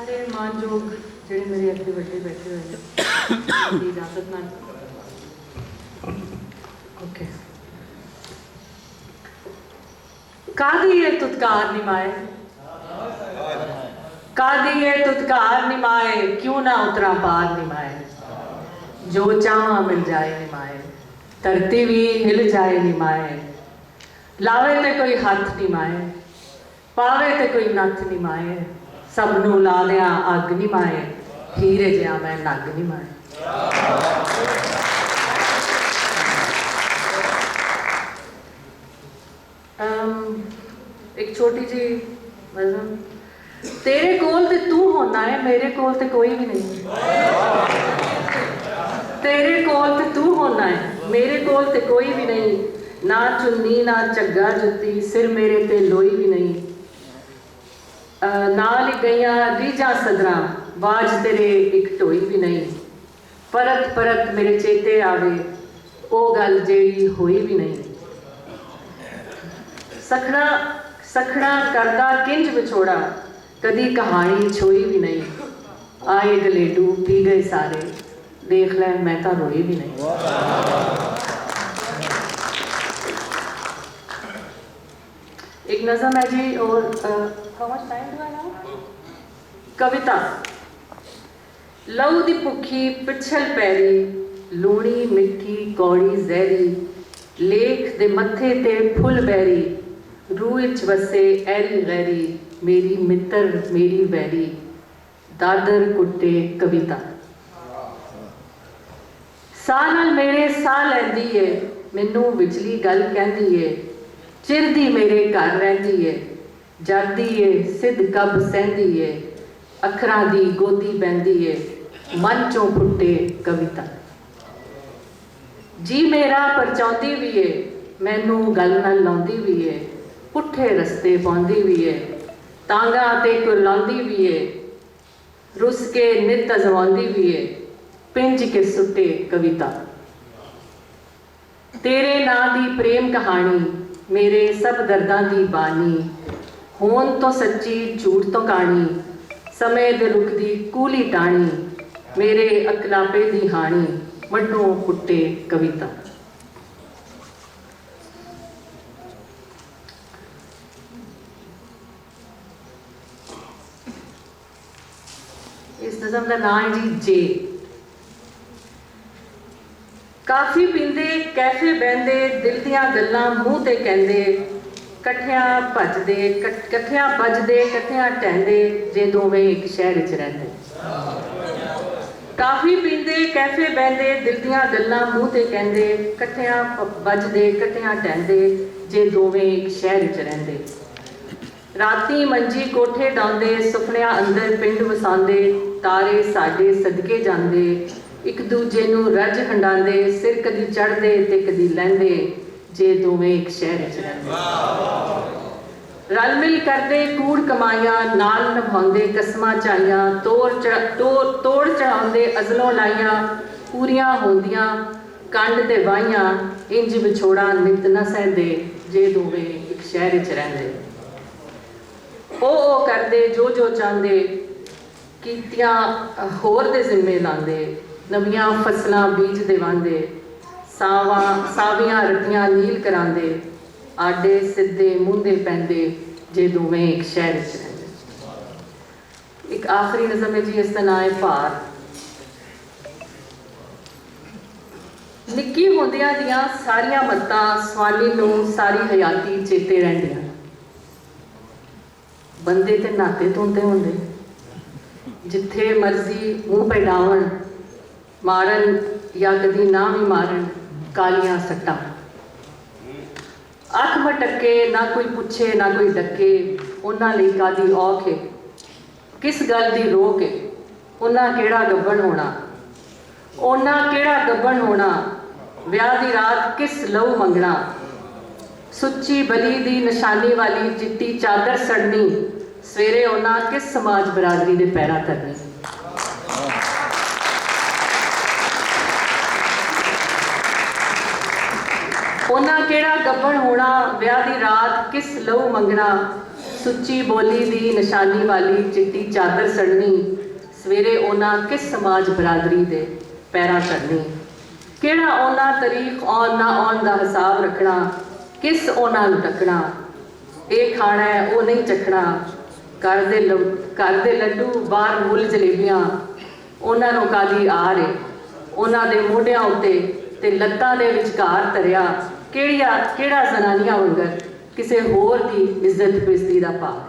सारे मानयोग ਜਿਹੜੇ ਮੇਰੇ ਅੱਗੇ ਵੱਡੇ ਬੈਠੇ ਹੋਏ ਨੇ ਦੀ ਇਜਾਜ਼ਤ ਨਾਲ ओके कादी ये तुतकार निमाए कादी ये तुतकार निमाए क्यों ना उतरा पार निमाए जो चाहा मिल जाए निमाए धरती भी हिल जाए निमाए लावे ते कोई हाथ निमाए पावे ते कोई नथ निमाए सबनू ला दिया अग निमाए हीरे जिया मैं नग निमाए। एक छोटी जी वजन तेरे कोल ते तू होना है मेरे कोल ते कोई भी नहीं तेरे कोल ते तू होना है मेरे कोल ते कोई भी नहीं ना चुन्नी ना झग्गा जुत्ती सिर मेरे ते लोई भी नहीं नाल गईया रीजा सदरा बाज तेरे एक ढोई भी नहीं परत परत मेरे चेते आवे ओ गल जेड़ी होई भी नहीं सखना सखना करदा किंज विछोड़ा कदी कहानी छोई भी नहीं आए गलेडू पी गए सारे देख ले मैं तो रोई भी नहीं। एक नज़म है जी और how much time do I have कविता लहू दी भुखी पिछल पैरी लूणी मिठी कौड़ी जहरी लेख दे मत्थे ते फुल बैरी रूह विच वसे ऐरी गैरी मेरी मित्र मेरी वैरी दादर कुट्टे कविता साह नाल मेरे साह लैंदी है मैनू विचली गल कहंदी है चिरदी मेरे घर रहिंदी है जादी है सिद्ध कब सहंदी है अखरां दी गोदी बहंदी है मन चों फुट्टे कविता जी मेरा परचाउंदी भी है मैनू गल नाल लाउंदी भी है पुठे रस्ते पाउंदी भी है तांगा ते कुरलाउंदी भी है रुस के नित अजमाउंदी भी है पिंज के सुट्टे कविता तेरे नां दी प्रेम कहानी मेरे सब दर्दां दी बानी होन तो सच्ची झूठ तो कहानी समय दे रुख दी कूली टाणी मेरे अकलापे दी हाणी मड्डों पुट्टे कविता। इस नज़म का नाम है जी जे काफी पींदे कैफे बहंदे दिल दियां गल्लां मूँह ते कहंदे कट्ठियां भजदे कट्ठियां बजदे कट्ठियां टहंदे जे दोवें एक शहर च रहिंदे काफी पींदे कैफे बहंदे दिल दियां गल्लां मूँह ते कहंदे कट्ठियां बजदे कट्ठियां टहंदे जे दोवें एक शहर च रहिंदे राती मंजी कोठे डांदे सुपनिया अंदर पिंड वसांदे तारे साडे सदके जांदे एक दूजे नू रज हंडांदे सिर कदी चढ़दे ते कदी लैंदे जे दोवें एक शहर च रहिंदे रल मिल करदे कूड़ कमाइयां नाल निभाउंदे कसमां चाइयां तोड़ चढ़ाउंदे अजलों लाइयां पूरियां होंदियां कंड ते वाहियां इंज विछोड़ा नित न सहंदे जे दोवें एक शहर च रहिंदे ओ करदे जो चाहते कीतियां होर दे जिम्मे लांदे नवियां फसलां बीज देवांदे सावियां रतियां नील करांदे आडे सिद्धे मुंदे पैंदे जे दोवें एक शहर च रहिंदे। एक आखिरी नज़म है जी इसका नाम है भार निक्की होंदियां दियां सारियां मत्तां स्वामी नूं सारी हयाती चेते रहिंदियां बंदे ते नाते धोंदे होंदे जिथे मर्जी मूँह पैडावन मारन या कदी ना भी मारन कालियां सट्टां अख मटके ना कोई पुछे ना कोई डके उन्हां लई कादी औख है किस गल दी रोक है उन्हां केड़ा गब्बन होना उन्हां केड़ा गब्बन होना विआह दी रात किस लहू मंगना सुच्ची बली दी निशानी वाली चिट्टी चादर सड़नी सवेरे उन्हां किस समाज बरादरी दे पैरां धरनी उन्हां केड़ा गब्बन होना विआह दी रात किस लहू मंगना ਸੁੱਚੀ ਬੋਲੀ ਦੀ ਨਿਸ਼ਾਨੀ ਵਾਲੀ ਚਿੱਟੀ ਚਾਦਰ ਸੜਨੀ, ਸਵੇਰੇ ਉਹਨਾਂ ਕਿਸ ਸਮਾਜ ਬਰਾਦਰੀ ਦੇ ਪੈਰਾਂ ਚੜ੍ਹਨੀ। ਕਿਹੜਾ ਉਹਨਾਂ ਤਰੀਕ ਆਉਣ ਨਾ ਆਉਣ ਦਾ ਹਿਸਾਬ ਰੱਖਣਾ, ਕਿਸ ਉਹਨਾਂ ਨੂੰ ਟੱਕਣਾ। ਇਹ ਖਾਣਾ ਹੈ ਉਹ ਨਹੀਂ ਚੱਖਣਾ, ਘਰ ਦੇ ਲੱਡੂ ਬਾਹਰ ਮੁੱਲ ਜਲੇਬੀਆਂ। ਉਹਨਾਂ ਨੂੰ ਕਾਲੀ ਆਰ ਏ, ਉਹਨਾਂ ਦੇ ਮੋਢਿਆਂ ਉੱਤੇ ਤੇ ਲੱਤਾਂ ਦੇ ਵਿਚਕਾਰ ਧਰਿਆ ਕਿਹੜਾ ਜ਼ਨਾਨੀਆਂ ਵੰਗਰ ਕਿਸੇ ਹੋਰ ਦੀ ਇੱਜ਼ਤ ਬੇਇੱਜ਼ਤੀ ਦਾ ਭਾਵ।